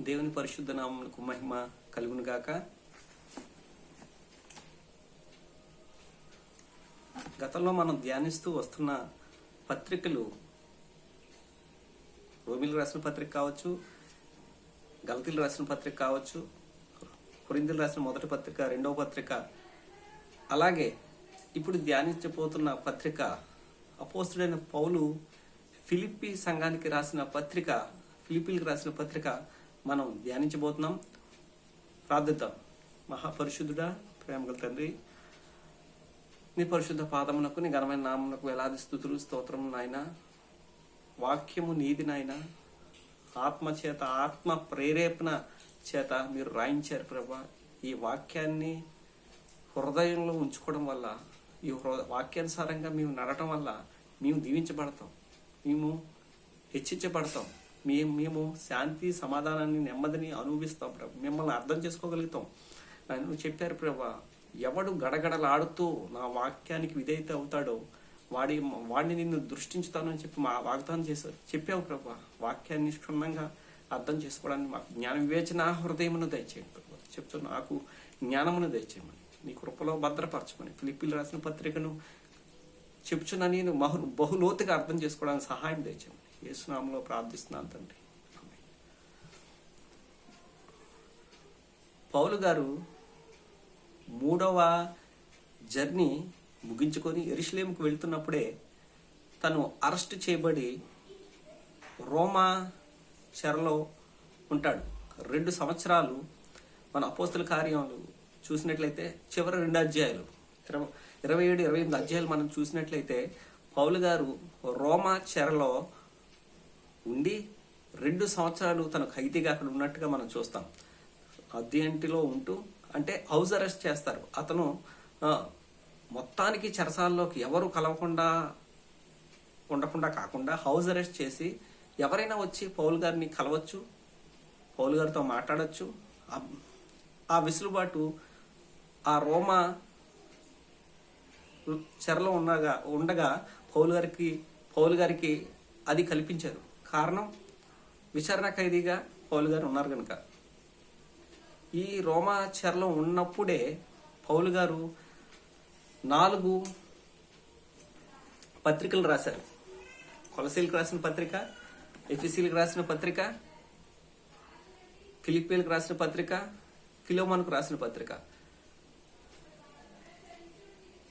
దేవుని పరిశుద్ధ నామమునకు మహిమ కలుగును గాక. గతంలో మనం ధ్యానిస్తూ వస్తున్న పత్రికలు రోమిలకు రాసిన పత్రిక కావచ్చు, గలతీలు రాసిన పత్రిక కావచ్చు, కొరింథీయులు రాసిన మొదటి పత్రిక, రెండవ పత్రిక, అలాగే ఇప్పుడు ధ్యానించబోతున్న పత్రిక అపోస్తుడైన పౌలు ఫిలిప్పీ సంఘానికి రాసిన పత్రిక, ఫిలిప్పీలకు రాసిన పత్రిక మనం ధ్యానించబోతున్నాం. ప్రార్థిద్దాం. మహాపరిశుద్ధుడా, ప్రేమగల తండ్రి, నీ పరిశుద్ధ పాదమునకు, నీ ఘనమైన నామమునకు వేలాది స్తుతులు స్తోత్రము నాయన. వాక్యము నీది నాయన, ఆత్మ చేత, ఆత్మ ప్రేరేపణ చేత మీరు రాయించారు ప్రభా. ఈ వాక్యాన్ని హృదయంలో ఉంచుకోవడం వల్ల, ఈ వాక్యానుసారంగా మేము నడటం వల్ల మేము దీవించబడతాం, మేము హెచ్చించబడతాం, మేము శాంతి, సమాధానాన్ని, నెమ్మదిని అనుభవిస్తాం ప్రభు. మిమ్మల్ని అర్థం చేసుకోగలుగుతాం. నువ్వు చెప్పారు ప్రభా, ఎవడు గడగడలాడుతూ నా వాక్యానికి విధేయత అవుతాడో వాడిని నిన్ను దృష్టించుతానని చెప్పి మా వాగ్దానం చేశారు. చెప్పావు ప్రభా. వాక్యాన్ని క్షుణ్ణంగా అర్థం చేసుకోవడానికి మాకు జ్ఞాన వివేచన హృదయమును దయచేయండి ప్రభా. చెప్తూ నాకు జ్ఞానమును దయచేయమని, నీ కృపలో భద్రపరచమని, ఫిలిప్పీలు రాసిన పత్రికను చెప్తున్నా నేను బహులోతుగా అర్థం చేసుకోవడానికి సహాయం దయచేయమని యేసు నామములో ప్రార్థిస్తున్నాను తండ్రి. పౌలు గారు 3వ జర్నీ ముగించుకొని యెరూషలేముకు వెళ్తున్నప్పుడే తను అరెస్ట్ చేయబడి రోమా చెరలో ఉంటాడు. 2 సంవత్సరాలు. మన అపోస్తుల కార్యాలు చూసినట్లయితే చివరి 2 అధ్యాయాలు, 27, 28 అధ్యాయాలు మనం చూసినట్లయితే పౌలు గారు రోమా చెరలో ఉండి 2 సంవత్సరాలు తన ఖైదీగా అక్కడ ఉన్నట్టుగా మనం చూస్తాం. అద్దెంటిలో ఉంటూ, అంటే హౌస్ అరెస్ట్ చేస్తారు. అతను మొత్తానికి చెరసాల్లోకి ఎవరు కలవకుండా ఉండకుండా కాకుండా హౌస్ అరెస్ట్ చేసి ఎవరైనా వచ్చి పౌలు గారిని కలవచ్చు, పౌలు గారితో మాట్లాడచ్చు. ఆ వెసులుబాటు ఆ రోమా చెరలో ఉండగా పౌలు గారికి అది కల్పించారు. కారణం, విచారణ ఖైదీగా పౌలు గారు ఉన్నారు కనుక. ఈ రోమా చెరలో ఉన్నప్పుడే పౌలు గారు 4 పత్రికలు రాశారు. కొలసీలకు రాసిన పత్రిక, ఎఫెసీలకు రాసిన పత్రిక, ఫిలిప్పీలకు రాసిన పత్రిక, ఫిలోమోనుకు రాసిన పత్రిక.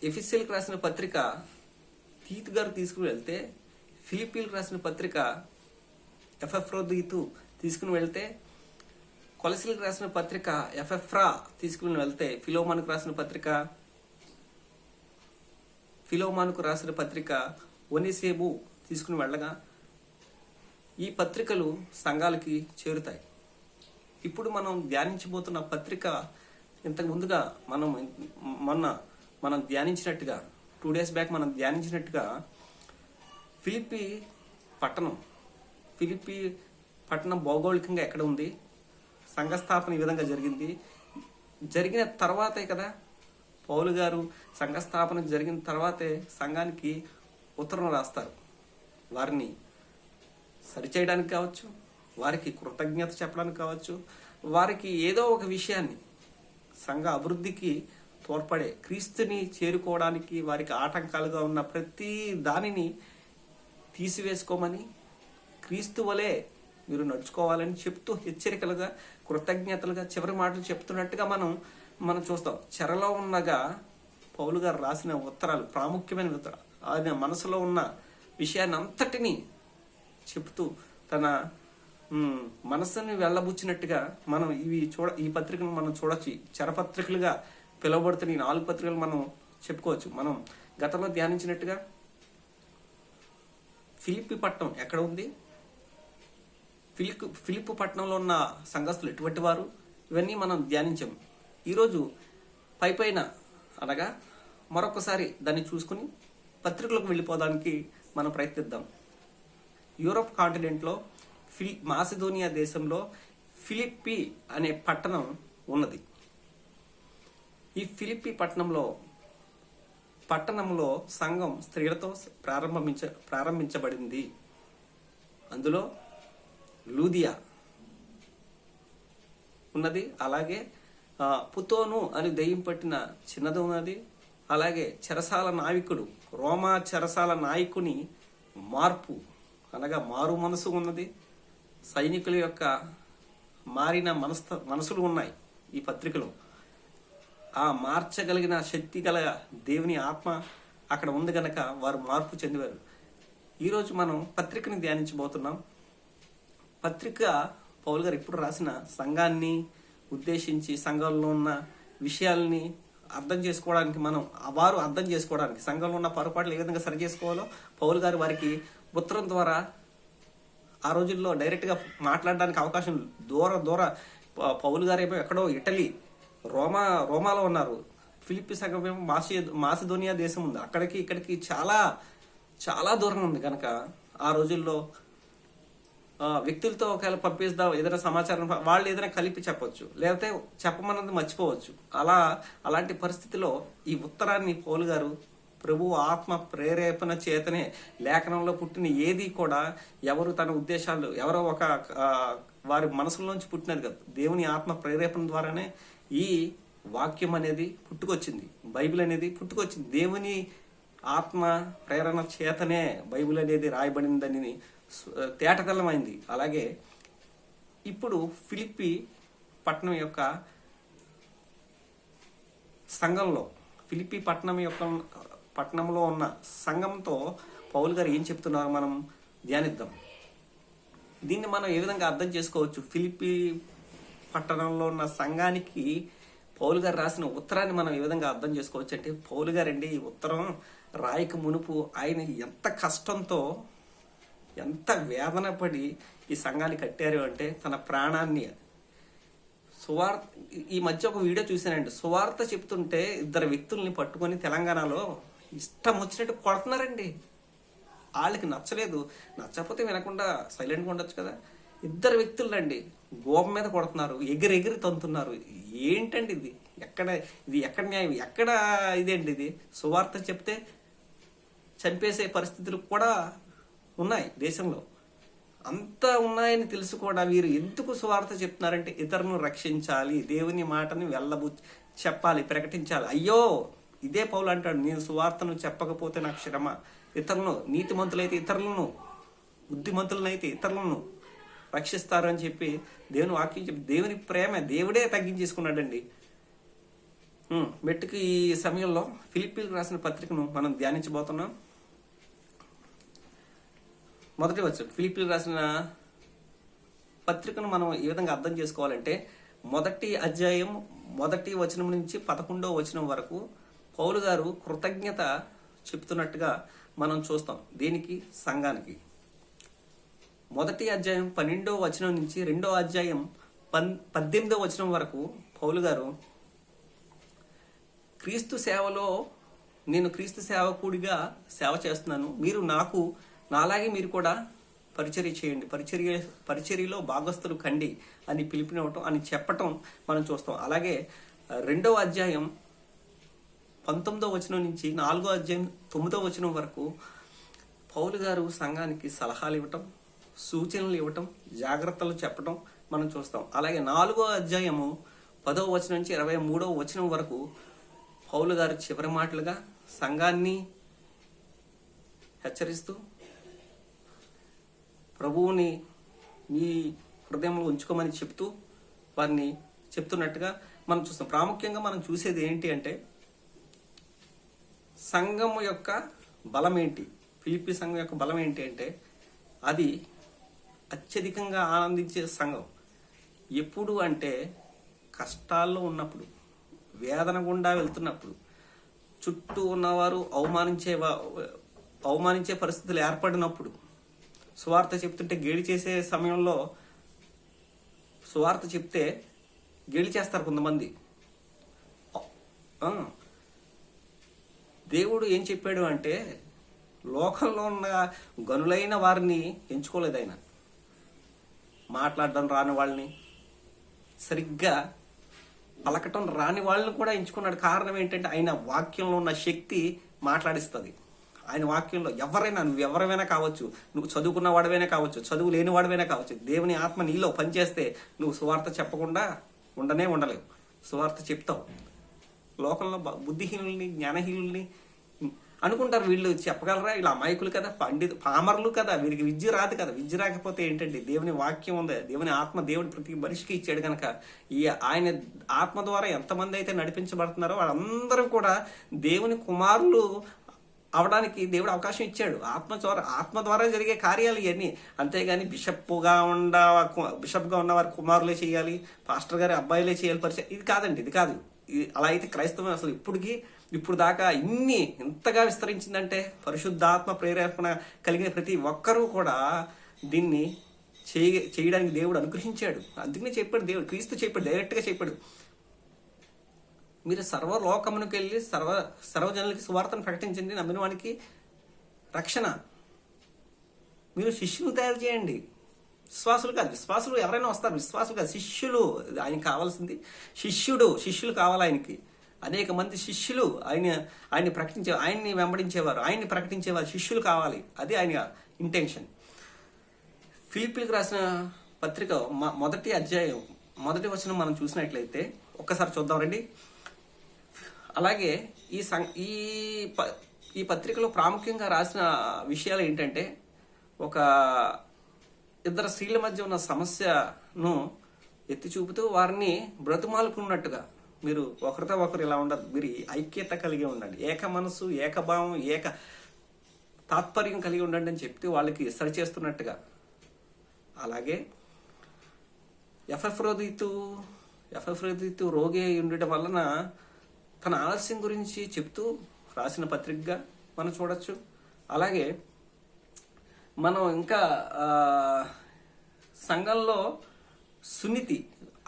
ఎఫెసీలకు రాసిన పత్రిక తీతు గారు తీసుకుని వెళ్తే, ఫిలిప్పీలకు రాసిన పత్రిక ఎపఫ్రోదితు తీసుకుని వెళ్తే, కొలసీలకు రాసిన పత్రిక ఎపఫ్రా తీసుకుని వెళ్తే, ఫిలోమోనుకు రాసిన పత్రిక ఒనేసిము తీసుకుని వెళ్ళగా ఈ పత్రికలు సంఘాలకి చేరుతాయి. ఇప్పుడు మనం ధ్యానించబోతున్న పత్రిక ఇంతకు ముందుగా మనం ధ్యానించినట్టుగా 2 days బ్యాక్ మనం ధ్యానించినట్టుగా ఫిలిప్పీ పట్టణం భౌగోళికంగా ఎక్కడ ఉంది, సంఘస్థాపన ఈ విధంగా జరిగిన తర్వాతే కదా పౌలు గారు సంఘస్థాపన జరిగిన తర్వాతే సంఘానికి ఉత్తరం రాస్తారు. వారిని సరిచేయడానికి కావచ్చు, వారికి కృతజ్ఞత చెప్పడానికి కావచ్చు, వారికి ఏదో ఒక విషయాన్ని సంఘ అభివృద్ధికి తోడ్పడే, క్రీస్తుని చేరుకోవడానికి వారికి ఆటంకాలుగా ఉన్న ప్రతి దానిని తీసివేసుకోమని, క్రీస్తు వలె మీరు నడుచుకోవాలని చెప్తూ హెచ్చరికలుగా, కృతజ్ఞతలుగా చివరి మాటలు చెప్తున్నట్టుగా మనం చూస్తాం. చెరలో ఉన్నగా పౌలు గారు రాసిన ఉత్తరాలు, ప్రాముఖ్యమైన ఉత్తరాలు, ఆయన మనసులో ఉన్న విషయాన్ని అంతటినీ చెప్తూ తన మనస్సుని వెళ్ళబుచ్చినట్టుగా మనం ఈ పత్రికను మనం చూడొచ్చు. చెరపత్రికలుగా పిలువబడుతున్న ఈ 4 పత్రికలు మనం చెప్పుకోవచ్చు. మనం గతంలో ధ్యానించినట్టుగా ఫిలిప్పీ పట్టణం ఎక్కడ ఉంది, ఫిలిప్పు పట్టణంలో ఉన్న సంఘస్థులు ఎటువంటి వారు, ఇవన్నీ మనం ధ్యానించాము. ఈరోజు పైన అనగా మరొకసారి దాన్ని చూసుకుని పత్రికలకు వెళ్ళిపోవడానికి మనం ప్రయత్నిద్దాం. యూరోప్ కాంటినెంట్లో మాసిదోనియా దేశంలో ఫిలిప్పీ అనే పట్టణం ఉన్నది. ఈ ఫిలిప్పీ పట్టణంలో సంఘం స్త్రీలతో ప్రారంభించబడింది. అందులో లూదియా ఉన్నది. అలాగే పుతోను అని దెయ్యం పట్టిన చిన్నది ఉన్నది. అలాగే చెరసాల నావికుడు, రోమా చెరసాల నాయకుని మార్పు అనగా మారు మనసు ఉన్నది. సైనికుల యొక్క మారిన మనసులు ఉన్నాయి ఈ పత్రికలో. ఆ మార్చగలిగిన శక్తి గల దేవుని ఆత్మ అక్కడ ఉంది గనక వారు మార్పు చెందివారు. ఈరోజు మనం పత్రికని ధ్యానించబోతున్నాం. పత్రిక పౌలు గారు ఎప్పుడు రాసిన సంఘాన్ని ఉద్దేశించి సంఘంలో ఉన్న విషయాల్ని అర్థం చేసుకోవడానికి, వారు అర్థం చేసుకోవడానికి, సంఘంలో ఉన్న పొరపాట్లు ఏ విధంగా సరి చేసుకోవాలో పౌలు గారు వారికి ఉత్తరం ద్వారా ఆ రోజుల్లో డైరెక్ట్గా మాట్లాడడానికి అవకాశం దూర పౌలు గారు ఏమో ఎక్కడో ఇటలీ రోమాలో ఉన్నారు. ఫిలిప్పి సంఘం ఏమో మాసిదోనియా దేశం ఉంది. అక్కడికి ఇక్కడికి చాలా చాలా దూరం ఉంది కనుక ఆ రోజుల్లో వ్యక్తులతో ఒకవేళ పంపిస్తాం, ఏదైనా సమాచారం వాళ్ళు ఏదైనా కలిపి చెప్పొచ్చు, లేకపోతే చెప్పమన్నది మర్చిపోవచ్చు. అలాంటి పరిస్థితిలో ఈ ఉత్తరాన్ని పౌలు గారు ప్రభు ఆత్మ ప్రేరేపణ చేతనే, లేఖనంలో పుట్టిన ఏది కూడా ఎవరు తన ఉద్దేశాలు ఎవరో ఒక వారి మనసులోంచి పుట్టినది కాదు. దేవుని ఆత్మ ప్రేరేపణ ద్వారానే ఈ వాక్యం అనేది పుట్టుకొచ్చింది, బైబిల్ అనేది పుట్టుకొచ్చింది. దేవుని ఆత్మ ప్రేరణ చేతనే బైబిల్ అనేది రాయబడిందని తేటతెల్లమైంది. అలాగే ఇప్పుడు ఫిలిప్పి పట్టణం యొక్క సంఘంలో, ఫిలిప్పి పట్టణంలో ఉన్న సంఘంతో పౌలు గారు ఏం చెప్తున్నారో మనం ధ్యానిద్దాం. దీన్ని మనం ఏ విధంగా అర్థం చేసుకోవచ్చు? ఫిలిప్పి పట్టణంలో ఉన్న సంఘానికి పౌలు గారు రాసిన ఉత్తరాన్ని మనం ఏ విధంగా అర్థం చేసుకోవచ్చు అంటే, పౌలు గారండి ఈ ఉత్తరం రాయక మునుపు ఆయన ఎంత కష్టంతో, ఎంత వేదన పడి ఈ సంఘాన్ని కట్టారు అంటే తన ప్రాణాన్ని. ఈ మధ్య ఒక వీడియో చూశానండి. సువార్త చెప్తుంటే ఇద్దరు వ్యక్తుల్ని పట్టుకొని తెలంగాణలో ఇష్టం వచ్చినట్టు కొడుతున్నారండి. వాళ్ళకి నచ్చలేదు, నచ్చకపోతే వినకుండా సైలెంట్గా ఉండొచ్చు కదా. ఇద్దరు వ్యక్తులండి గోప మీద కొడుతున్నారు, ఎగిరి తంతున్నారు. ఏంటండి ఇది? ఎక్కడ న్యాయం? ఎక్కడ ఇదేంటి ఇది? సువార్త చెప్తే చంపేసే పరిస్థితులు కూడా ఉన్నాయి దేశంలో. అంతా ఉన్నాయని తెలుసు కూడా వీరు ఎందుకు సువార్త చెప్తున్నారంటే ఇతరులను రక్షించాలి, దేవుని మాటని చెప్పాలి, ప్రకటించాలి. అయ్యో, ఇదే పౌలు అంటాడు, నేను సువార్తను చెప్పకపోతే నాకు శ్రమ. ఇతరులను, నీతిమంతులైతే ఇతరులను, బుద్ధిమంతులనైతే ఇతరులను రక్షిస్తారు అని చెప్పి దేవుని వాక్యం చెప్పి దేవుని ప్రేమ దేవుడే తగ్గించేసుకున్నాడండి. మెట్టుకు ఈ సమయంలో ఫిలిప్పీలకు రాసిన పత్రికను మనం ధ్యానించబోతున్నాం. మొదటి వచనం, ఫిలిప్పీలకు రాసిన పత్రికను మనం ఏ విధంగా అర్థం చేసుకోవాలంటే, మొదటి అధ్యాయం 1వ వచనం నుంచి 11వ వచనం వరకు పౌలు గారు కృతజ్ఞత చెప్తున్నట్టుగా మనం చూస్తాం. దేనికి? సంఘానికి. మొదటి అధ్యాయం 12వ వచనం నుంచి 2వ అధ్యాయం 18వ వచనం వరకు పౌలు గారు క్రీస్తు సేవలో, నేను క్రీస్తు సేవకుడిగా సేవ చేస్తున్నాను, మీరు నాలాగే మీరు కూడా పరిచర్య చేయండి, పరిచర్యలో భాగస్థులు కండి అని పిలుపునివ్వటం, అని చెప్పటం మనం చూస్తాం. అలాగే 2వ అధ్యాయం 19వ వచనం నుంచి 4వ అధ్యాయం 9వ వచనం వరకు పౌలు గారు సంఘానికి సలహాలు ఇవ్వటం, సూచనలు ఇవ్వటం, జాగ్రత్తలు చెప్పటం మనం చూస్తాం. అలాగే 4వ అధ్యాయము 10వ వచనం నుంచి 23వ వచనం వరకు పౌలు గారు చివరి మాటలుగా సంఘాన్ని హెచ్చరిస్తూ ప్రభువుని మీ హృదయంలో ఉంచుకోమని చెప్తూ వారిని చెప్తున్నట్టుగా మనం చూస్తాం. ప్రాముఖ్యంగా మనం చూసేది ఏంటి అంటే, సంఘం యొక్క బలం ఏంటి, ఫిలిప్పి సంఘం యొక్క బలం ఏంటి అంటే, అది అత్యధికంగా ఆనందించే సంఘం. ఎప్పుడు అంటే కష్టాల్లో ఉన్నప్పుడు, వేదన గుండా వెళ్తున్నప్పుడు, చుట్టూ ఉన్నవారు అవమానించే పరిస్థితులు ఏర్పడినప్పుడు, సువార్త చెప్తుంటే గేలి చేసే సమయంలో సువార్త చెప్తే గేలి చేస్తారు కొంతమంది. దేవుడు ఏం చెప్పాడు అంటే, లోకంలో ఉన్న గనులైన వారిని ఎంచుకోలేదు ఆయన. మాట్లాడడం రాని వాళ్ళని, సరిగ్గా పలకటం రాని వాళ్ళని కూడా ఎంచుకున్నాడు. కారణం ఏంటంటే ఆయన వాక్యంలో ఉన్న శక్తి మాట్లాడిస్తుంది. ఆయన వాక్యంలో ఎవరైనా, నువ్వు ఎవరైనా కావచ్చు, నువ్వు చదువుకున్న వాడివైనా కావచ్చు, చదువు లేని వాడివైనా కావచ్చు, దేవుని ఆత్మ నీలో పనిచేస్తే నువ్వు సువార్త చెప్పకుండా ఉండలేవు. సువార్త చెప్తావు. లోకంలో బుద్ధిహీనుల్ని, జ్ఞానహీనుల్ని అనుకుంటారు, వీళ్ళు చెప్పగలరా, వీళ్ళు అమాయకులు కదా, పామరులు కదా, వీరికి విద్య రాదు కదా. విద్య రాకపోతే ఏంటండి, దేవుని వాక్యం ఉంది, దేవుని ఆత్మ దేవుడు ప్రతి మనిషికి ఇచ్చాడు కనుక ఈ ఆయన ఆత్మ ద్వారా ఎంతమంది అయితే నడిపించబడుతున్నారో వాళ్ళందరూ కూడా దేవుని కుమారులు అవడానికి దేవుడు అవకాశం ఇచ్చాడు. ఆత్మ ద్వారా జరిగే కార్యాలు ఇవన్నీ. అంతేగాని బిషప్గా ఉన్న వారి కుమారులే చేయాలి, పాస్టర్ గారి అబ్బాయిలే చేయాలి పరిచయం, ఇది కాదండి, ఇది కాదు. అలా అయితే క్రైస్తవం అసలు ఇప్పుడు దాకా ఇంతగా విస్తరించిందంటే పరిశుద్ధాత్మ ప్రేరేపణ కలిగిన ప్రతి ఒక్కరూ కూడా దీన్ని చేయడానికి దేవుడు అనుగ్రహించాడు. అందుకనే చెప్పాడు దేవుడు, క్రీస్తు చెప్పాడు, డైరెక్ట్గా చెప్పాడు, మీరు సర్వలోకమునికి వెళ్ళి సర్వజనులకి సువార్తను ప్రకటించండి, నమ్మిన వానికి రక్షణ. మీరు శిష్యులు తయారు చేయండి, విశ్వాసులు కాదు. విశ్వాసులు ఎవరైనా వస్తారు, విశ్వాసులు కాదు, శిష్యులు. ఆయనకి కావాల్సింది శిష్యులు కావాలి ఆయనకి. అనేక మంది శిష్యులు ఆయన్ని వెంబడించేవారు, ఆయన్ని ప్రకటించేవారు శిష్యులు కావాలి. అది ఆయన ఇంటెన్షన్. ఫిలిప్పీలకు రాసిన పత్రిక మొదటి అధ్యాయం మొదటి వచనం మనం చూసినట్లయితే ఒక్కసారి చూద్దాం రండి. అలాగే ఈ పత్రికలో ప్రాముఖ్యంగా రాసిన విషయాలు ఏంటంటే, ఒక ఇద్దరు స్త్రీల మధ్య ఉన్న సమస్యను ఎత్తి చూపుతూ వారిని బ్రతుమాలుకున్నట్టుగా, మీరు ఒకరితో ఒకరు ఇలా ఉండదు, మీరు ఐక్యత కలిగి ఉండండి, ఏక మనసు, ఏకభావం, ఏక తాత్పర్యం కలిగి ఉండండి అని చెప్తే వాళ్ళకి సరిచేస్తున్నట్టుగా. అలాగే ఎఫ్రోదితు రోగి ఉండటం వలన తన ఆలస్యం గురించి చెప్తూ రాసిన పత్రికగా మనం చూడొచ్చు. అలాగే మనం ఇంకా సంఘంలో సున్నితి,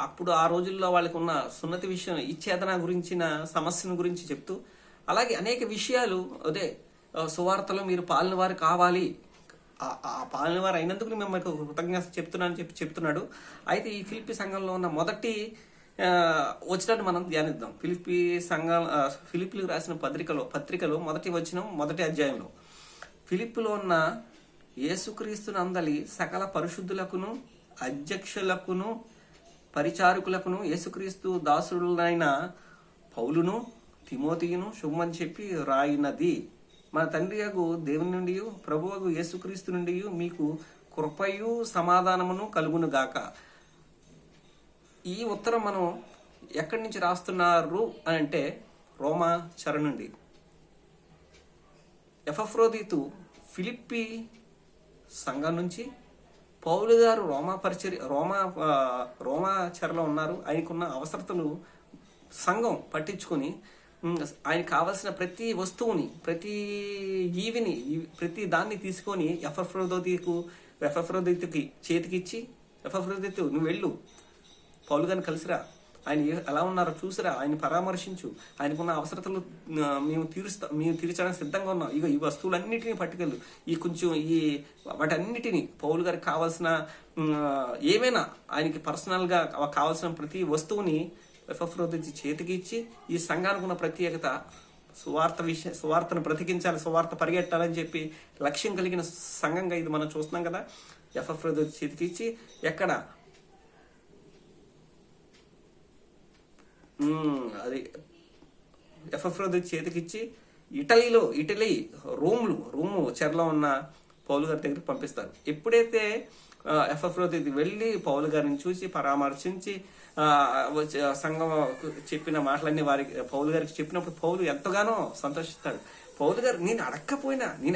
అప్పుడు ఆ రోజుల్లో వాళ్ళకు ఉన్న సున్నతి విషయం, ఇచ్చేతన గురించిన సమస్యను గురించి చెప్తూ, అలాగే అనేక విషయాలు, అదే సువార్తలో మీరు పాలిన వారు కావాలి, ఆ పాలిన వారు అయినందుకు మేము కృతజ్ఞత చెప్తున్నాడు. అయితే ఈ ఫిలిప్పీ సంఘంలో ఉన్న మొదటి వచ్చినట్టు మనం ధ్యానిద్దాం. ఫిలిప్పీలకు రాసిన పత్రికలో మొదటి వచనం మొదటి అధ్యాయంలో, ఫిలిప్పులో ఉన్న యేసుక్రీస్తును అందలి సకల పరిశుద్ధులకును అధ్యక్షులకును పరిచారకులకును యేసుక్రీస్తు దాసుడులైన పౌలును తిమోతియును శుభమని చెప్పి రాయినది. మన తండ్రియగు దేవుని నుండి ప్రభువగు యేసుక్రీస్తు నుండి మీకు కృపయు సమాధానమును కలుగునుగాక. ఈ ఉత్తరం మనం ఎక్కడి నుంచి రాస్తున్నారు అని అంటే రోమా చెర నుండి. ఎపఫ్రోదితు ఫిలిప్పీ సంఘం నుంచి, పౌలు గారు రోమా చెరలో ఉన్నారు. ఆయనకున్న అవసరతలు సంఘం పట్టించుకొని ఆయనకు కావలసిన ప్రతి వస్తువుని, ప్రతి ఈవిని, ప్రతి దాన్ని తీసుకొని ఎపఫ్రోదితుకి చేతికిచ్చి, ఎపఫ్రోదితు నువ్వు వెళ్ళు, పౌలు గారిని కలిసిరా, ఆయన ఎలా ఉన్నారో చూసిరా, ఆయన పరామర్శించు, ఆయనకున్న అవసరతలు మేము తీర్చడానికి సిద్ధంగా ఉన్నాం, ఇక ఈ వస్తువులన్నిటినీ పట్టుకెళ్ళు, వాటన్నిటినీ పౌలు గారికి కావాల్సిన ఏమైనా ఆయనకి పర్సనల్గా కావాల్సిన ప్రతి వస్తువుని ఎపఫ్రోదితు చేతికి ఇచ్చి, ఈ సంఘానికి ఉన్న ప్రత్యేకత సువార్తను బ్రతికించాలి, సువార్త పరిగెట్టాలని చెప్పి లక్ష్యం కలిగిన సంఘంగా ఇది మనం చూస్తున్నాం కదా. ఎపఫ్రోదితు చేతికి ఇచ్చి, ఎక్కడ అది ఎపఫ్రోదితు చేతికిచ్చి ఇటలీ రోము చెరలో ఉన్న పౌలు గారి దగ్గరికి పంపిస్తారు. ఎప్పుడైతే ఎపఫ్రోదితు వెళ్ళి పౌలు గారిని చూసి పరామర్శించి సంఘం చెప్పిన మాటలన్నీ పౌలు గారికి చెప్పినప్పుడు పౌలు ఎంతగానో సంతోషిస్తాడు. పౌలు గారు నేను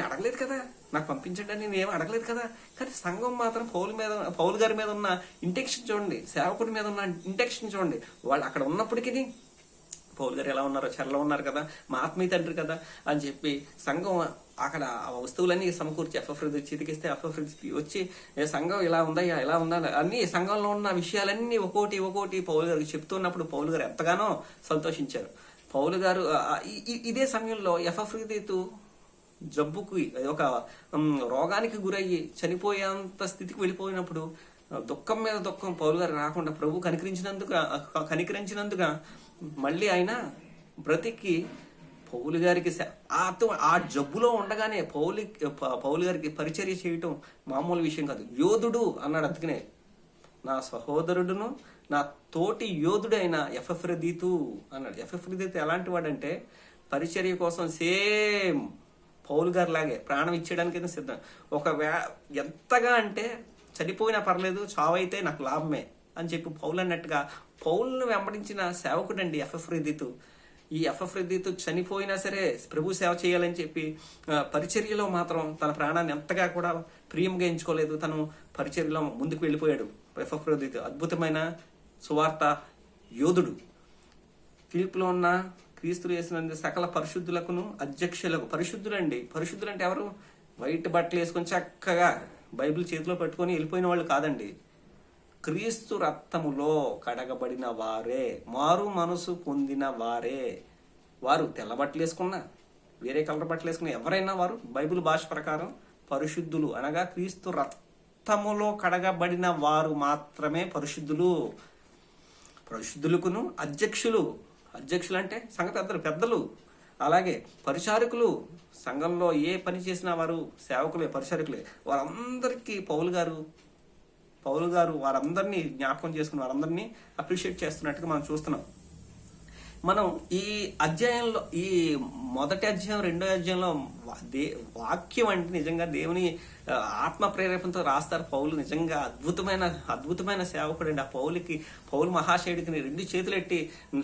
అడగలేదు కదా, నాకు పంపించండి అని నేను ఏమి అడగలేదు కదా. కానీ సంఘం మాత్రం పౌలు గారి మీద ఉన్న ఇంటెన్షన్ చూడండి, సేవకుడి మీద ఉన్న ఇంటెన్షన్ చూడండి. వాళ్ళు అక్కడ ఉన్నప్పటికీ పౌలు గారు ఎలా ఉన్నారో, చెరలో ఉన్నారు కదా, మా ఆత్మీయ తండ్రి కదా అని చెప్పి సంఘం అక్కడ ఆ వస్తువులన్నీ సమకూర్చి ఎపఫ్రోదితు చేతికిస్తే, ఎపఫ్రోదితు వచ్చి సంఘం ఇలా ఉందా అన్ని సంఘంలో ఉన్న విషయాలన్నీ ఒక్కోటి పౌలు గారికి చెప్తున్నప్పుడు పౌలు గారు ఎంతగానో సంతోషించారు. పౌలు గారు ఇదే సమయంలో ఎపఫ్రోదితు జబ్బుకి, ఒక రోగానికి గురయ్యి చనిపోయేంత స్థితికి వెళ్ళిపోయినప్పుడు దుఃఖం మీద దుఃఖం పౌలు గారు రాకుండా ప్రభు కనికరించినందుగా మళ్ళీ ఆయన బ్రతికి పౌలు గారికి ఆ జబ్బులో ఉండగానే పౌలు గారికి పరిచర్య చేయటం మామూలు విషయం కాదు. యోధుడు అన్నాడు. అందుకనే నా సహోదరుడును నా తోటి యోధుడైన ఎఫెఫ్రదీతు అన్నాడు. ఎఫెఫ్రదీతు ఎలాంటి వాడంటే పరిచర్య కోసం సేమ్ పౌలు గారు లాగే ప్రాణం ఇచ్చేయడానికైతే సిద్ధం. ఎంతగా అంటే చనిపోయినా పర్లేదు, చావైతే నాకు లాభమే అని చెప్పి పౌలు అన్నట్టుగా పౌలును వెంబడించిన సేవకుడండి ఎఫెఫ్రదీతు. ఈ ఎఫెఫ్రదీతు చనిపోయినా సరే ప్రభు సేవ చేయాలని చెప్పి పరిచర్యలో మాత్రం తన ప్రాణాన్ని ఎంతగా కూడా ప్రియంగా ఎంచుకోలేదు. తను పరిచర్యలో ముందుకు వెళ్ళిపోయాడు. ఎఫెఫ్రదీతు అద్భుతమైన సువార్త యోధుడు. ఫిలిప్లో ఉన్న క్రీస్తు యేసునందు సకల పరిశుద్ధులకును అధ్యక్షులకు, పరిశుద్ధులండి. పరిశుద్ధులు అంటే ఎవరు? వైట్ బట్టలు వేసుకొని చక్కగా బైబిల్ చేతిలో పెట్టుకొని వెళ్ళిపోయిన వాళ్ళు కాదండి. క్రీస్తు రక్తములో కడగబడిన వారే, మారు మనసు పొందిన వారే. వారు తెల్ల బట్టలు వేసుకున్నా, వేరే కలర్ బట్టలు వేసుకున్నా, ఎవరైనా వారు బైబిల్ భాష ప్రకారం పరిశుద్ధులు. అనగా క్రీస్తు రక్తములో కడగబడిన వారు మాత్రమే పరిశుద్ధులు. పరిశుద్ధులకును అధ్యక్షులు అంటే సంఘ పెద్దలు, అలాగే పరిచారకులు. సంఘంలో ఏ పని చేసినా వారు సేవకులే, పరిచారకులే. వారందరికీ పౌలు గారు వారందరినీ జ్ఞాపకం చేసుకుని వారందరినీ అప్రిషియేట్ చేస్తున్నట్టుగా మనం చూస్తున్నాం. మనం ఈ అధ్యాయంలో, ఈ మొదటి అధ్యాయం రెండో అధ్యాయంలో వాక్యం అంటే నిజంగా దేవుని ఆత్మ ప్రేరేపణతో రాస్తారు పౌలు. నిజంగా అద్భుతమైన సేవకుడు అండి. ఆ పౌలు మహాశయుడికి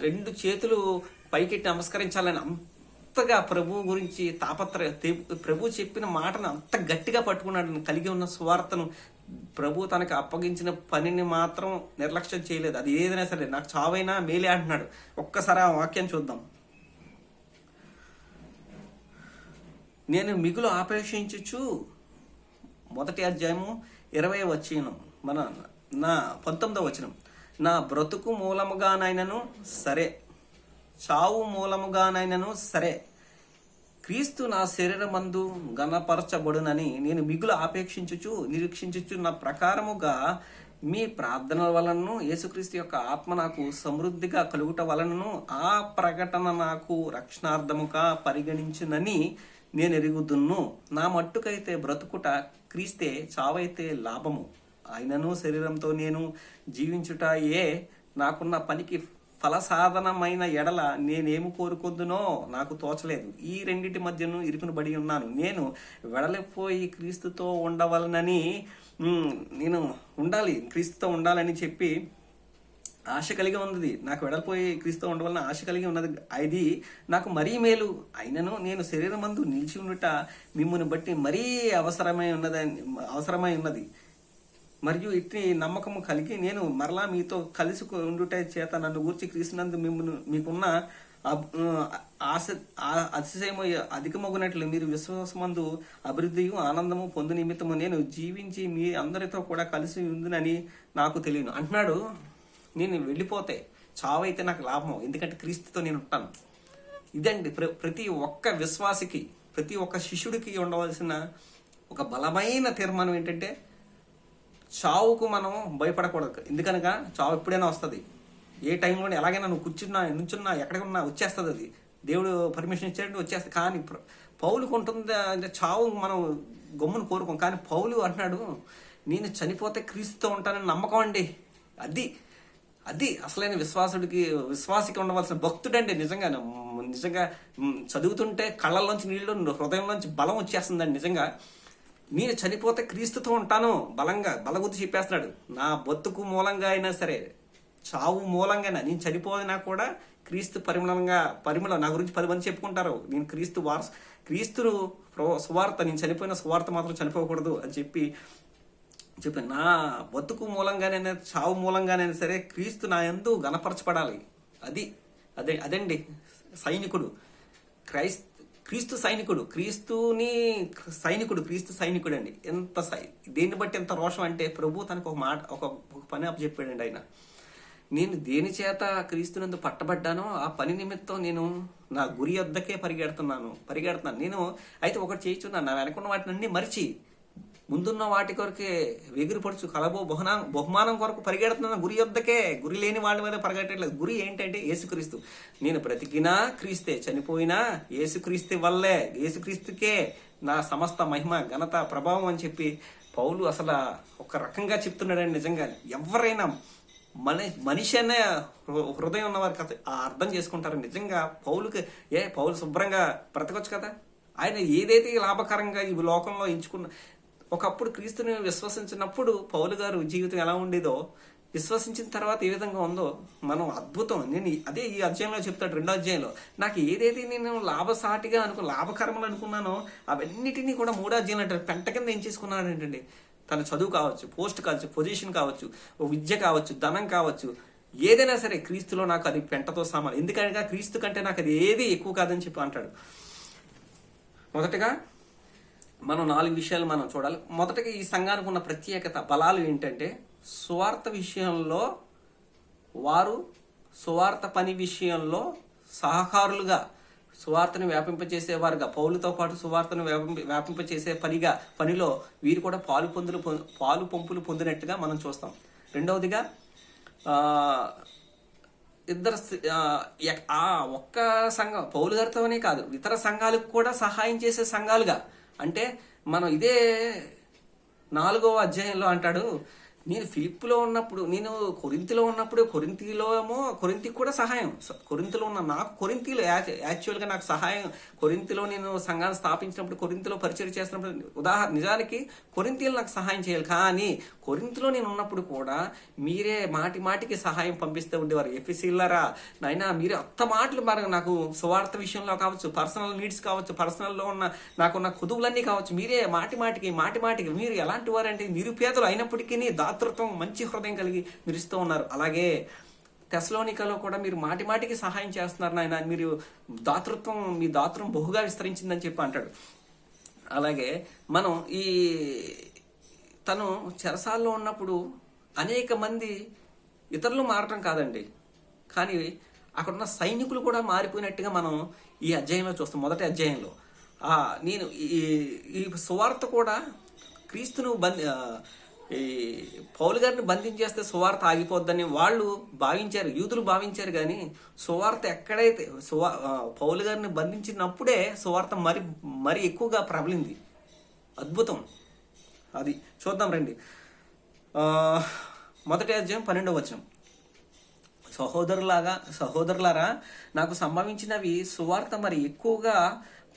రెండు చేతులు పైకెట్టి నమస్కరించాలని అంతగా ప్రభు గురించి ప్రభు చెప్పిన మాటను అంత గట్టిగా పట్టుకున్నాడు. కలిగి ఉన్న సువార్తను, ప్రభు తనకు అప్పగించిన పనిని మాత్రం నిర్లక్ష్యం చేయలేదు. అది ఏదైనా సరే నాకు చావైనా మేలే అంటున్నాడు. ఒక్కసారి ఆ వాక్యం చూద్దాం. నేను మిగులు ఆపేక్షించుచు, మొదటి అధ్యాయము 20వ వచనం, నా 19వ వచనం, నా బ్రతుకు మూలముగానైనను సరే, చావు మూలముగానైనను సరే, క్రీస్తు నా శరీరమందు ఘనపరచబడునని నేను మిగులు నిరీక్షించుచు నా ప్రకారముగా మీ ప్రార్థనల వలనను యేసుక్రీస్తు యొక్క ఆత్మ నాకు సమృద్ధిగా కలుగుట వలనను ఆ ప్రకటన నాకు రక్షణార్థముగా పరిగణించునని నేను ఎరుగుదును. నా మట్టుకైతే బ్రతుకుట క్రీస్తే, చావైతే లాభము. ఆయనను శరీరంతో నేను జీవించుటయే నాకున్న పనికి ఫలసాధనమైన ఎడల నేనేమి కోరుకొద్దునో నాకు తోచలేదు. ఈ రెండింటి మధ్యను ఇరుకును బడి ఉన్నాను. నేను వెడలిపోయి క్రీస్తుతో ఉండవలనని, నేను ఉండాలి, క్రీస్తుతో ఉండాలని చెప్పి ఆశ కలిగి ఉన్నది. నాకు వెడలిపోయి క్రీస్తుతో ఉండవలన ఆశ కలిగి ఉన్నది. అది నాకు మరీ మేలు. అయినను నేను శరీరమందు నిలిచి ఉండుట మిమ్ముని బట్టి మరీ అవసరమై ఉన్నది. మరియు ఇట్టి నమ్మకము కలిగి నేను మరలా మీతో కలిసి ఉండుట చేత నన్ను గూర్చి క్రీస్తునందు మీకున్న అతిశయము అధికమగునట్లు మీరు విశ్వాసమందు అభివృద్ధియు ఆనందము పొందు నిమిత్తము నేను జీవించి మీ అందరితో కూడా కలిసి ఉందునని నాకు తెలియను అంటున్నాడు. నేను వెళ్ళిపోతే చావైతే నాకు లాభం, ఎందుకంటే క్రీస్తుతో నేను ఉంటాను. ఇదండి ప్రతి ఒక్క విశ్వాసికి, ప్రతి ఒక్క శిష్యుడికి ఉండవలసిన ఒక బలమైన తీర్మానం ఏంటంటే, చావుకు మనం భయపడకూడదు. ఎందుకనగా చావు ఎప్పుడైనా వస్తుంది. ఏ టైంలో ఎలాగైనా నువ్వు నుంచున్నా ఎక్కడికి ఉన్నా వచ్చేస్తుంది. అది దేవుడు పర్మిషన్ ఇచ్చాడు, వచ్చేస్తుంది. కానీ పౌలుకు ఉంటుంది అంటే చావు మనం గమ్మును కోరుకోం. కానీ పౌలు అంటున్నాడు, నేను చనిపోతే క్రీస్తుతో ఉంటానని నమ్మకం అండి. అది అసలైన విశ్వాసికి ఉండవలసిన భక్తుడండి. నిజంగా చదువుతుంటే కళ్ళల్లోంచి నీళ్లు, హృదయంలోంచి బలం వచ్చేస్తుందండి. నిజంగా నేను చనిపోతే క్రీస్తుతో ఉంటాను బలగుద్ది చెప్పేస్తున్నాడు. నా బతుకు మూలంగా అయినా సరే, చావు మూలంగా నేను చనిపోయినా కూడా క్రీస్తు పరిమళం నా గురించి 10 మంది చెప్పుకుంటారు. నేను క్రీస్తును సువార్త, నేను చనిపోయిన సువార్త మాత్రం చనిపోకూడదు అని చెప్పి నా బతుకు మూలంగానైనా చావు మూలంగానైనా సరే క్రీస్తు నా యందు ఘనపరచబడాలి. అదండి సైనికుడు. క్రీస్తు సైనికుడు, క్రీస్తు సైనికుడు అండి. దేన్ని బట్టి ఎంత రోషం అంటే, ప్రభు తనకు ఒక పని అప్పచెప్పాడండి. ఆయన, నేను దేని చేత క్రీస్తునందు పట్టబడ్డానో ఆ పని నిమిత్తం నేను నా గురి వద్దకే పరిగెడుతున్నాను. నేను అయితే ఒకటి చేయించున్నాను, నా వెనకున్న వాటిని అన్ని మరిచి ముందున్న వాటి కొరకే వెగిరిపడుచు కలబో బహుమానం కొరకు పరిగెడుతున్నాను. గురి వద్దకే, గురి లేని వాళ్ళ మీద పరిగెట్టట్లేదు. గురి ఏంటంటే యేసుక్రీస్తు. నేను బ్రతికినా క్రీస్తే, చనిపోయినా యేసుక్రీస్తు వల్లే, యేసుక్రీస్తుకే నా సమస్త మహిమ ఘనత ప్రభావం అని చెప్పి పౌలు అసలు ఒక రకంగా చెప్తున్నాడండి. నిజంగా ఎవరైనా మనిషి అనే హృదయం ఉన్నవారికి అర్థం చేసుకుంటారు. నిజంగా పౌలు శుభ్రంగా బ్రతకొచ్చు కదా. ఆయన ఏదైతే లాభకరంగా ఈ లోకంలో ఎంచుకున్న, ఒకప్పుడు క్రీస్తుని విశ్వసించినప్పుడు పౌలు గారు జీవితం ఎలా ఉండేదో, విశ్వసించిన తర్వాత ఏ విధంగా ఉందో మనం అద్భుతం. నేను అదే ఈ అధ్యాయంలో చెప్తాడు, 2వ అధ్యాయంలో. నాకు ఏదైతే నేను లాభసాటిగా లాభకరములు అనుకున్నానో అవన్నిటినీ కూడా 3వ అధ్యాయంలో అంటారు పెంట కింద ఏం చేసుకున్నాడు ఏంటండి. తన చదువు కావచ్చు, పోస్ట్ కావచ్చు, పొజిషన్ కావచ్చు, విద్య కావచ్చు, ధనం కావచ్చు, ఏదైనా సరే క్రీస్తులో నాకు అది పెంటతో సమానం. ఎందుకంటే క్రీస్తు కంటే నాకు అది ఏది ఎక్కువ కాదని చెప్పి అంటాడు. మొదటగా మనం 4 విషయాలు మనం చూడాలి. మొదటగా ఈ సంఘానికి ఉన్న ప్రత్యేకత బలాలు ఏంటంటే, సువార్త విషయంలో వారు సువార్త పని విషయంలో సహకారులుగా, సువార్తను వ్యాపింపచేసేవారుగా, పౌలుతో పాటు సువార్తను వ్యాపింపచేసే పనిలో వీరు కూడా పాలు పంపులు పొందినట్టుగా మనం చూస్తాం. రెండవదిగా ఇద్దరు ఒక్క సంఘం పౌలు గారితోనే కాదు, ఇతర సంఘాలకు కూడా సహాయం చేసే సంఘాలుగా. అంటే మనం ఇదే 4వ అధ్యాయంలో అంటాడు, నేను ఫిలిప్పులో ఉన్నప్పుడు, నేను కొరింతిలో ఉన్నప్పుడు, కొరింతికి కూడా సహాయం, కొరింతిలో ఉన్న నాకు, కొరింతిలో యాక్చువల్గా నాకు సహాయం, కొరింతిలో నేను సంఘాన్ని స్థాపించినప్పుడు, కొరింతిలో పరిచయం చేస్తున్నప్పుడు, నిజానికి కొరింతీలు నాకు సహాయం చేయాలి. కానీ కొరింతిలో నేను ఉన్నప్పుడు కూడా మీరే మాటికి సహాయం పంపిస్తూ ఉండేవారు. ఎఫెసీలరా నైనా మీరు మాటలు నాకు సువార్త విషయంలో కావచ్చు, పర్సనల్ నీడ్స్ కావచ్చు, పర్సనల్లో ఉన్న నాకున్న కుదువులన్నీ కావచ్చు, మీరే మాటిమాటికి మీరు ఎలాంటి వారంటే నిరుపేదలు అయినప్పటికీ దాతృత్వం, మంచి హృదయం కలిగి మీరు ఇస్తూ ఉన్నారు. అలాగే తెస్సలోనికలో కూడా మీరు మాటికి సహాయం చేస్తున్నారు నాయన, మీరు మీ దాతృత్వం బహుగా విస్తరించిందని చెప్పి అంటాడు. అలాగే మనం తను చెరసాల్లో ఉన్నప్పుడు అనేక మంది ఇతరులు మారటం కాదండి, కానీ అక్కడున్న సైనికులు కూడా మారిపోయినట్టుగా మనం ఈ అధ్యాయంలో చూస్తాం. మొదటి అధ్యాయంలో నేను ఈ సువార్త కూడా క్రీస్తును ఈ పౌలు గారిని బంధించేస్తే సువార్త ఆగిపోద్దని వాళ్ళు భావించారు, యూదులు భావించారు. కానీ సువార్త ఎక్కడైతే పౌలు గారిని బంధించినప్పుడే సువార్త మరి ఎక్కువగా ప్రబలింది. అద్భుతం. అది చూద్దాం రండి. మొదటి అధ్యాయం 12వ వచనం. సహోదరులారా నాకు సంభవించినవి సువార్త మరి ఎక్కువగా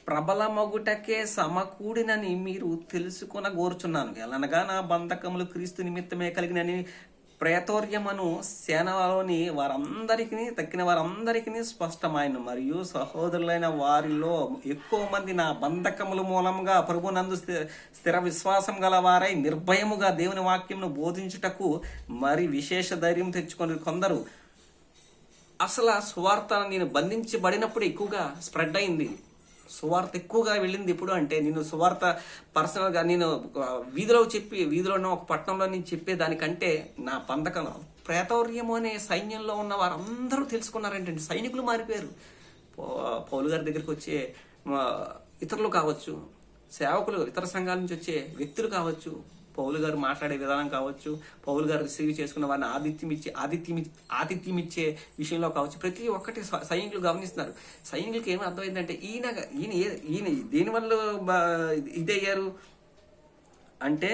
ప్రబలమగుటకే సమకూడినని మీరు తెలుసుకొనగోరుచున్నాను. ఎలనగా నా బంధకములు క్రీస్తు నిమిత్తమే కలిగినని ప్రేతోర్యమను సేనలోని తక్కిన వారందరికీ స్పష్టమైన, మరియు సహోదరులైన వారిలో ఎక్కువ మంది నా బంధకముల మూలంగా ప్రభునందు స్థిర విశ్వాసం గల వారై నిర్భయముగా దేవుని వాక్యమును బోధించుటకు మరి విశేష ధైర్యం తెచ్చుకొని కొందరు. అసలు సువార్త నేను బంధించబడినప్పుడు ఎక్కువగా స్ప్రెడ్ అయింది, సువార్త ఎక్కువగా వెళ్ళింది. ఎప్పుడు అంటే నేను సువార్త పర్సనల్గా నేను వీధిలో ఉన్న ఒక పట్టణంలో నేను చెప్పేదానికంటే నా బంధకం ప్రేతౌర్యము అనే సైన్యంలో ఉన్న వారందరూ తెలుసుకున్నారంటే సైనికులు మారిపోయారు. పౌలు గారి దగ్గరికి వచ్చే ఇతరులు కావచ్చు, సేవకులు, ఇతర సంఘాల నుంచి వచ్చే వ్యక్తులు కావచ్చు, పౌలు గారు మాట్లాడే విధానం కావచ్చు, పౌలు గారు రిసీవ్ చేసుకున్న వారిని ఆతిథ్యం ఇచ్చే విషయంలో కావచ్చు, ప్రతి ఒక్కటి సైనికులు గమనిస్తున్నారు. సైనికులకి ఏమి అర్థమైందంటే ఈయన దేనివల్ల ఇదయ్యారు అంటే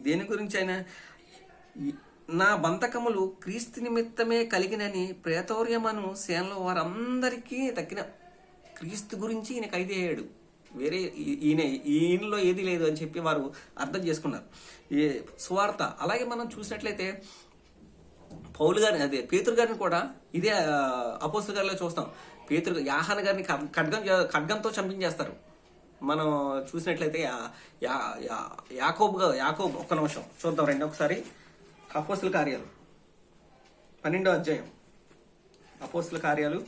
దేని గురించి అయినా నా బంధకములు క్రీస్తు నిమిత్తమే కలిగినని ప్రేతౌర్యమను సేనలో వారందరికీ తక్కిన క్రీస్తు గురించి ఈయన ఖైదయ్యాడు. వేరే ఈయనలో ఏది లేదు అని చెప్పి వారు అర్థం చేసుకున్నారు ఈ సువార్త. అలాగే మనం చూసినట్లయితే పౌలు గారిని, అదే పేతురు గారిని కూడా ఇదే అపోస్తల గారిలో చూస్తాం. యాహాన గారిని ఖడ్గంతో చంపించేస్తారు. మనం చూసినట్లయితే యాకోబు ఒక్క నిమిషం చూద్దాం రండి ఒకసారి. అపోస్తల కార్యాలు 12వ అధ్యాయం. అపోస్తల కార్యాలు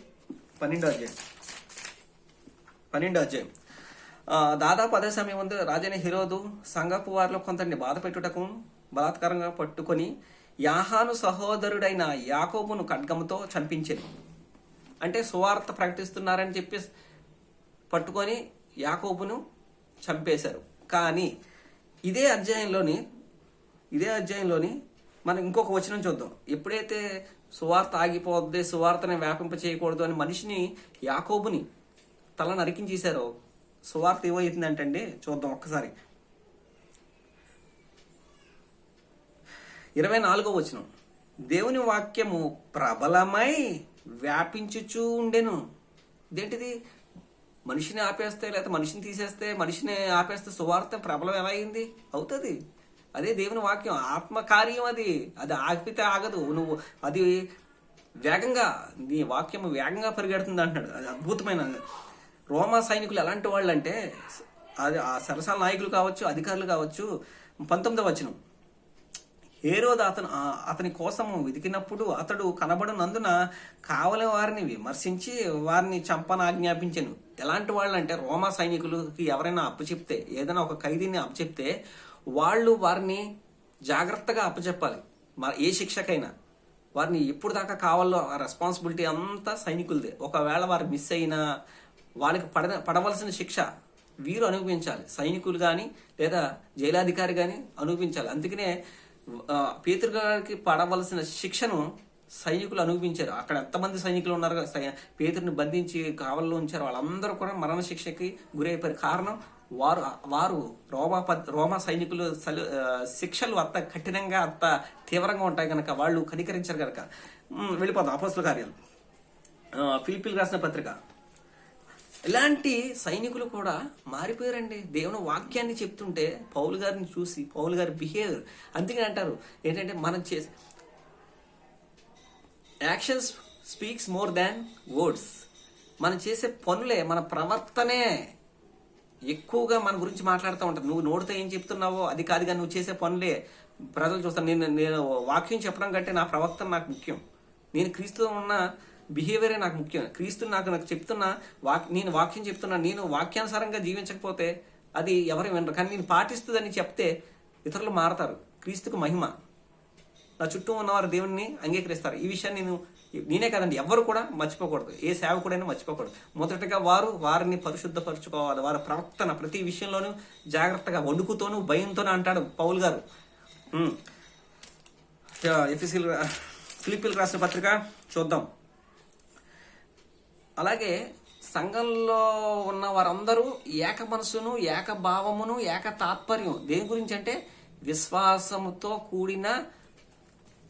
12వ అధ్యాయం. దాదాపు అదే సమయం ముందు రాజైన హెరోదు సంఘపు వారిలో కొందరిని బాధ పెట్టుటకు బలాత్కారంగా పట్టుకొని యాహాను సహోదరుడైన యాకోబును ఖడ్గముతో చంపించింది. అంటే సువార్త ప్రకటిస్తున్నారని చెప్పి పట్టుకొని యాకోబును చంపేశారు. కానీ ఇదే అధ్యాయంలోని మనం ఇంకొక వచనం చూద్దాం. ఎప్పుడైతే సువార్త ఆగిపోద్ది, సువార్తని వ్యాపింప చేయకూడదు అని మనిషిని, యాకోబుని తల నరికించేశారో సువార్త ఏమవుతుందంటే చూద్దాం ఒక్కసారి. 24వ వచనం, దేవుని వాక్యము ప్రబలమై వ్యాపించుచూ ఉండెను. ఇదేంటిది? మనిషిని ఆపేస్తే, లేకపోతే మనిషిని తీసేస్తే, మనిషిని ఆపేస్తే సువార్త ప్రబలం ఎలా అయింది? అవుతుంది. అదే దేవుని వాక్యం, ఆత్మకార్యం. అది ఆగిపితే ఆగదు. నువ్వు అది వేగంగా, నీ వాక్యం వేగంగా పరిగెడుతుంది అంటున్నాడు. అది అద్భుతమైన. రోమా సైనికులు ఎలాంటి వాళ్ళు అంటే, అది ఆ సరసాల నాయకులు కావచ్చు, అధికారులు కావచ్చు. 19వ వచనం, హేరోదు అతని కోసము వెతికినప్పుడు అతడు కనబడినందున కావలి వారిని విమర్శించి వారిని చంపనాజ్ఞాపించెను. ఎలాంటి వాళ్ళు అంటే, రోమా సైనికులకి ఎవరైనా అప్పచెప్తే, ఏదైనా ఒక ఖైదీని అప్పచెప్తే వాళ్ళు వారిని జాగ్రత్తగా అప్పచెప్పాలి. ఏ శిక్షకైనా వారిని ఎప్పుడు దాకా కావాలో ఆ రెస్పాన్సిబిలిటీ అంతా సైనికులదే. ఒకవేళ వారు మిస్ అయినా వాళ్ళకి పడవలసిన శిక్ష వీరు అనుభవించాలి. సైనికులు కానీ లేదా జైలాధికారి కానీ అనుభవించాలి. అందుకనే పేతురు గారికి పడవలసిన శిక్షను సైనికులు అనుభవించారు. అక్కడ ఎంతమంది సైనికులు ఉన్నారు, పేతురుని బంధించి కావల్లో ఉంచారు, వాళ్ళందరూ కూడా మరణ శిక్షకి గురైపోయారు. కారణం వారు రోమా సైనికులు శిక్షలు అంత కఠినంగా, అంత తీవ్రంగా ఉంటాయి కనుక వాళ్ళు కనికరించారు కనుక. వెళ్ళిపోతాం అపోస్తలుల కార్యాలు, ఫిలిప్పీలకు రాసిన పత్రిక. ఇలాంటి సైనికులు కూడా మారిపోయారండి. దేవుని వాక్యాన్ని చెప్తుంటే పౌలు గారిని చూసి, పౌలు గారి బిహేవియర్, అందుకని అంటారు ఏంటంటే, మనం చేసే actions speaks more than words. మనం చేసే పనులే, మన ప్రవర్తనే ఎక్కువగా మన గురించి మాట్లాడుతూ ఉంటారు. నువ్వు నోటితో ఏం చెప్తున్నావో అది కాదుగా, నువ్వు చేసే పనులే ప్రజలు చూస్తాను. నేను వాక్యం చెప్పడం కంటే నా ప్రవర్తన నాకు ముఖ్యం. నేను క్రీస్తుతో ఉన్న బిహేవియరే నాకు ముఖ్యం. క్రీస్తు నాకు చెప్తున్నా, నేను వాక్యం చెప్తున్నా, నేను వాక్యానుసారంగా జీవించకపోతే అది ఎవరు వినరు. కానీ నేను పాటిస్తుందని చెప్తే ఇతరులు మారతారు. క్రీస్తుకు మహిమ. నా చుట్టూ ఉన్నవారు దేవుణ్ణి అంగీకరిస్తారు. ఈ విషయాన్ని నేనే కాదండి, ఎవరు కూడా మర్చిపోకూడదు. ఏ సేవకుడైనా మర్చిపోకూడదు. మొదటగా వారిని పరిశుద్ధపరచుకోవాలి. వారి ప్రవర్తన ప్రతి విషయంలోనూ జాగ్రత్తగా, వణుకుతోనూ భయంతోనూ అంటాడు పౌలు గారు. ఫిలిప్పీలకు రాసిన పత్రిక చూద్దాం. అలాగే సంఘంలో ఉన్న వారందరూ ఏక మనసును, ఏక భావమును, ఏక తాత్పర్యం. దేని గురించి అంటే, విశ్వాసముతో కూడిన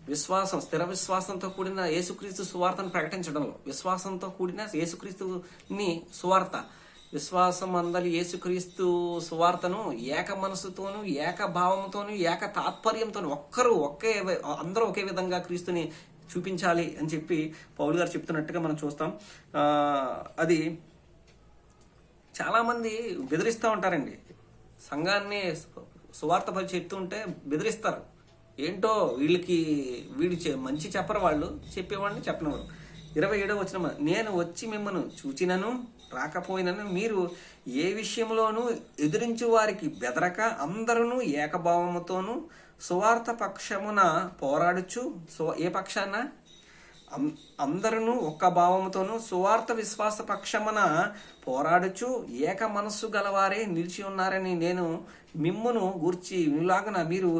విశ్వాసం, స్థిర విశ్వాసంతో కూడిన యేసుక్రీస్తు సువార్తను ప్రకటించడంలో, విశ్వాసంతో కూడిన యేసుక్రీస్తుని సువార్త, విశ్వాసం అందరి యేసుక్రీస్తు సువార్తను ఏక మనసుతోను, ఏక భావంతోను, ఏక తాత్పర్యంతోను, అందరూ ఒకే విధంగా క్రీస్తుని చూపించాలి అని చెప్పి పౌలు గారు చెప్తున్నట్టుగా మనం చూస్తాం. అది చాలా మంది బెదిరిస్తూ ఉంటారండి. సంఘాన్ని సువార్త పరి చెప్తూ ఉంటే బెదిరిస్తారు. ఏంటో వీడు మంచి చెప్పరు, వాళ్ళు చెప్పేవాడిని చెప్పనివారు. 27వ వచనం, నేను వచ్చి మిమ్మల్ని చూచినను రాకపోయినను మీరు ఏ విషయంలోనూ ఎదురించు వారికి బెదరక అందరూ ఏకభావముతోనూ సువార్త పక్షమున పోరాడుచు, ఏ పక్షాన? అందరూ ఒక్క భావముతోనూ సువార్త విశ్వాస పక్షమున పోరాడుచు ఏక మనస్సు గలవారే నిలిచి ఉన్నారని నేను మిమ్మును గూర్చి ఇలాగున మీరు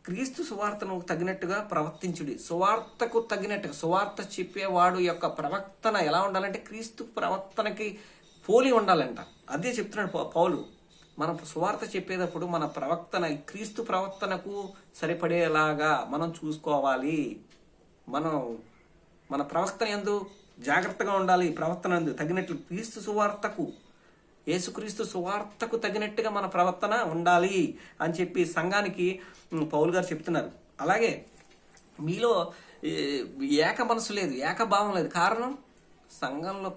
క్రీస్తు సువార్తను తగినట్టుగా ప్రవర్తించుడి. సువార్తకు తగినట్టుగా, సువార్త చెప్పేవాడు యొక్క ప్రవర్తన ఎలా ఉండాలంటే క్రీస్తు ప్రవర్తనకి పోలి ఉండాలంట. అదే చెప్తున్నాడు పౌలు. మనం సువార్త చెప్పేటప్పుడు మన ప్రవర్తన క్రీస్తు ప్రవర్తనకు సరిపడేలాగా మనం చూసుకోవాలి. మన ప్రవర్తన యందు జాగ్రత్తగా ఉండాలి. ప్రవర్తన యందు తగినట్లు క్రీస్తు సువార్తకు, యేసుక్రీస్తు సువార్తకు తగినట్టుగా మన ప్రవర్తన ఉండాలి అని చెప్పి సంఘానికి పౌలు గారు చెప్తున్నారు. అలాగే మీలో ఏక మనసు లేదు, ఏకభావం లేదు. కారణం,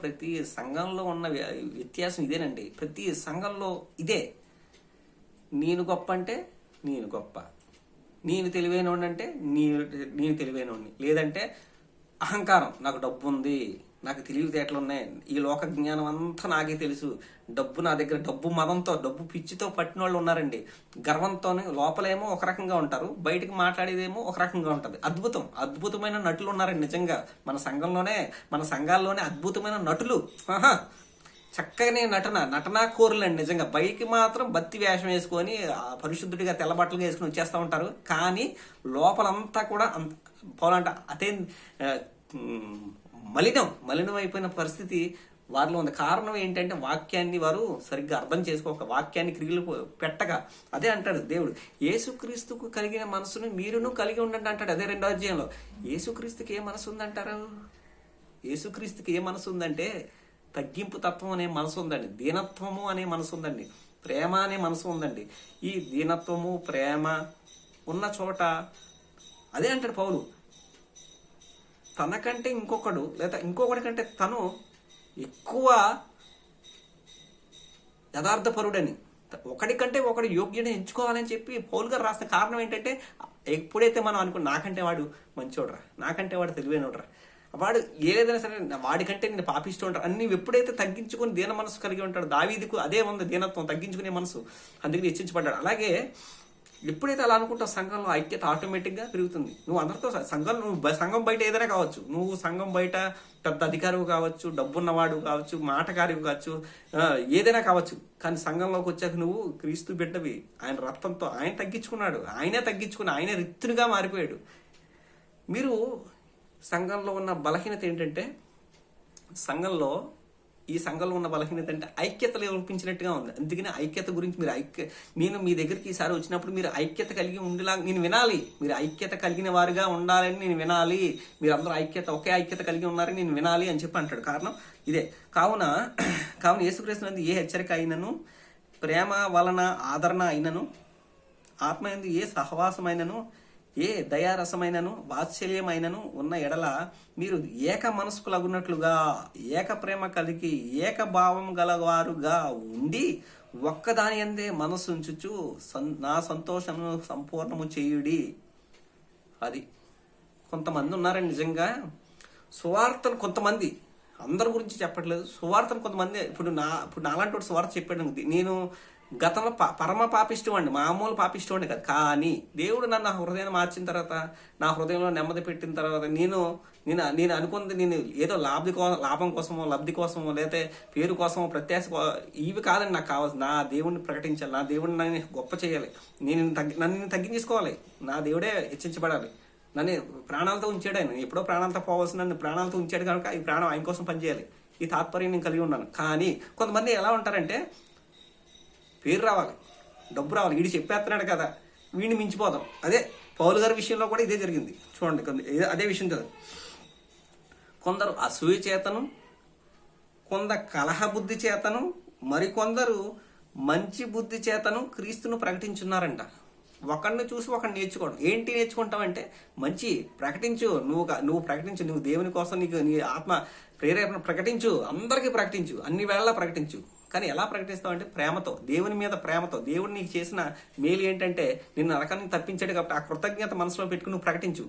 ప్రతి సంఘంలో ఉన్న వ్యత్యాసం ఇదేనండి. ప్రతి సంఘంలో ఇదే. నేను గొప్ప అంటే నేను గొప్ప, నేను తెలివైనోడిని అంటే నేను తెలివైనోడిని, లేదంటే అహంకారం, నాకు డబ్బు ఉంది, నాకు తెలివితేటలు ఉన్నాయి, ఈ లోక జ్ఞానం అంతా నాకే తెలుసు, డబ్బు నా దగ్గర, డబ్బు మదంతో, డబ్బు పిచ్చితో పట్టిన వాళ్ళు ఉన్నారండి. గర్వంతోనే లోపలేమో ఒక రకంగా ఉంటారు, బయటకు మాట్లాడేదేమో ఒక రకంగా ఉంటుంది. అద్భుతమైన నటులు ఉన్నారండి. నిజంగా మన సంఘాల్లోనే అద్భుతమైన నటులు, చక్కగానే నటనా కోరులండి. నిజంగా పైకి మాత్రం బత్తి వేషం వేసుకొని పరిశుద్ధుడిగా తెల్ల బట్టలుగా వేసుకుని వచ్చేస్తూ ఉంటారు. కానీ లోపలంతా కూడా పోలంట అదే మలినం అయిపోయిన పరిస్థితి వారిలో ఉంది. కారణం ఏంటంటే వాక్యాన్ని వారు సరిగ్గా అర్థం చేసుకోక, వాక్యాన్ని క్రియలు పెట్టక. అదే అంటాడు దేవుడు, యేసుక్రీస్తుకు కలిగిన మనసును మీరును కలిగి ఉండండి అంటాడు అదే 2వ అధ్యాయంలో. యేసుక్రీస్తుకి ఏ మనసు ఉందంటారు? యేసుక్రీస్తుకి ఏ మనసు ఉందంటే తగ్గింపు తత్వం అనే మనసు ఉందండి, దీనత్వము అనే మనసు ఉందండి, ప్రేమ అనే మనసు ఉందండి. ఈ దీనత్వము ప్రేమ ఉన్న చోట అదే అంటాడు పౌలు, తనకంటే ఇంకొకడు లేదా ఇంకొకటి కంటే తను ఎక్కువ యథార్థపరుడని, ఒకడి కంటే ఒకడు యోగ్యుని ఎంచుకోవాలని చెప్పి పౌలు గారు రాసిన కారణం ఏంటంటే, ఎప్పుడైతే మనం అనుకున్న నాకంటే వాడు మంచోడరా, నాకంటే వాడు తెలివైనోడరా, వాడు ఏదైనా సరే వాడికంటే నేను పాపిస్తూ ఉంటాడు అన్ని ఎప్పుడైతే తగ్గించుకుని దీన మనసు కలిగి ఉంటాడు, దావీదుకు అదే ఉంది దీనత్వం, తగ్గించుకునే మనసు, అందుకని హెచ్చించబడ్డాడు. అలాగే ఎప్పుడైతే అలా అనుకుంటావు సంఘంలో ఐక్యత ఆటోమేటిక్గా పెరుగుతుంది. నువ్వు అందరితో సంఘం బయట ఏదైనా కావచ్చు, నువ్వు సంఘం బయట పెద్ద అధికారివి కావచ్చు, డబ్బున్నవాడు కావచ్చు, మాటకారివి కావచ్చు, ఏదైనా కావచ్చు, కానీ సంఘంలోకి వచ్చాక నువ్వు క్రీస్తు బిడ్డవి, ఆయన రక్తంతో ఆయన తగ్గించుకున్నాడు, ఆయనే తగ్గించుకుని ఆయనే రిత్తునిగా మారిపోయాడు. మీరు సంఘంలో ఉన్న బలహీనత ఏంటంటే, ఈ సంఘంలో ఉన్న బలహీనత అంటే ఐక్యత లోపించినట్టుగా ఉంది. అందుకని ఐక్యత గురించి మీరు నేను మీ దగ్గరికి ఈసారి వచ్చినప్పుడు మీరు ఐక్యత కలిగి ఉండేలా నేను వినాలి, మీరు ఐక్యత కలిగిన వారుగా ఉండాలని నేను వినాలి, మీరు అందరూ ఒకే ఐక్యత కలిగి ఉన్నారని నేను వినాలి అని చెప్పి అంటాడు. కారణం ఇదే. కావున యేసుక్రీస్తునందు ఏ హెచ్చరిక అయినను, ప్రేమ వలన ఆదరణ అయినను, ఆత్మ యందు ఏ సహవాసమైనను, ఏ దయారసమైనను వాత్సల్యమైనను ఉన్న ఎడల మీరు ఏక మనస్కులగున్నట్లుగా ఏక ప్రేమ కలిగి ఏక భావం గలవారుగా ఉండి ఒక్కదాని అందే మనస్సు ఉంచుచు నా సంతోషమును సంపూర్ణము చేయుడి. అది కొంతమంది ఉన్నారండి నిజంగా సువార్తను, కొంతమంది అందరి గురించి చెప్పట్లేదు, సువార్తను కొంతమంది ఇప్పుడు నాలాంటి వాడు సువార్త చెప్పాడు. నేను గతంలో పరమ పాపిష్టం అండి, మామూలు పాపిష్టం అండి కాదు, కానీ దేవుడు నన్ను హృదయాన్ని మార్చిన తర్వాత, నా హృదయంలో నెమ్మది పెట్టిన తర్వాత నేను అనుకుంది, నేను ఏదో లాభం కోసమో లబ్ధి కోసమో లేకపోతే పేరు కోసమో ప్రత్యాశ ఇవి కాదని నాకు కావాల్సి, నా దేవుడిని ప్రకటించాలి, నా దేవుడిని నన్ను గొప్ప చేయాలి, నన్ను తగ్గించుకోవాలి, నా దేవుడే హెచ్చించబడాలి, నన్ను ప్రాణాలతో ఉంచాడు ఆయన, ఎప్పుడో ప్రాణాలతో పోవాల్సిన నన్ను ప్రాణాలతో ఉంచాడు కనుక ఈ ప్రాణం ఆయన కోసం పనిచేయాలి, ఈ తాత్పర్యం నేను కలిగి ఉన్నాను. కానీ కొంతమంది ఎలా ఉంటారంటే, పేరు రావాలి, డబ్బు రావాలి, వీడు చెప్పేస్తున్నాడు కదా వీడిని మించిపోదాం. అదే పౌలు గారి విషయంలో కూడా ఇదే జరిగింది. చూడండి, అదే విషయం కదా, కొందరు అసూయ చేతను, కొందరు కలహ బుద్ధి చేతను, మరికొందరు మంచి బుద్ధి చేతను క్రీస్తును ప్రకటించున్నారంట. ఒకరిని చూసి ఒకరిని నేర్చుకోవడం. ఏంటి నేర్చుకుంటావంటే, మంచి ప్రకటించు, నువ్వు ప్రకటించు, నువ్వు దేవుని కోసం నీ ఆత్మ ప్రేరేపణ ప్రకటించు, అందరికీ ప్రకటించు, అన్ని వేళలా ప్రకటించు. కానీ ఎలా ప్రకటిస్తావు అంటే ప్రేమతో, దేవుని మీద ప్రేమతో. దేవుడు నీకు చేసిన మేలు ఏంటంటే నిన్ను నరకానికి తప్పించాడు కాబట్టి ఆ కృతజ్ఞత మనసులో పెట్టుకుని నువ్వు ప్రకటించు.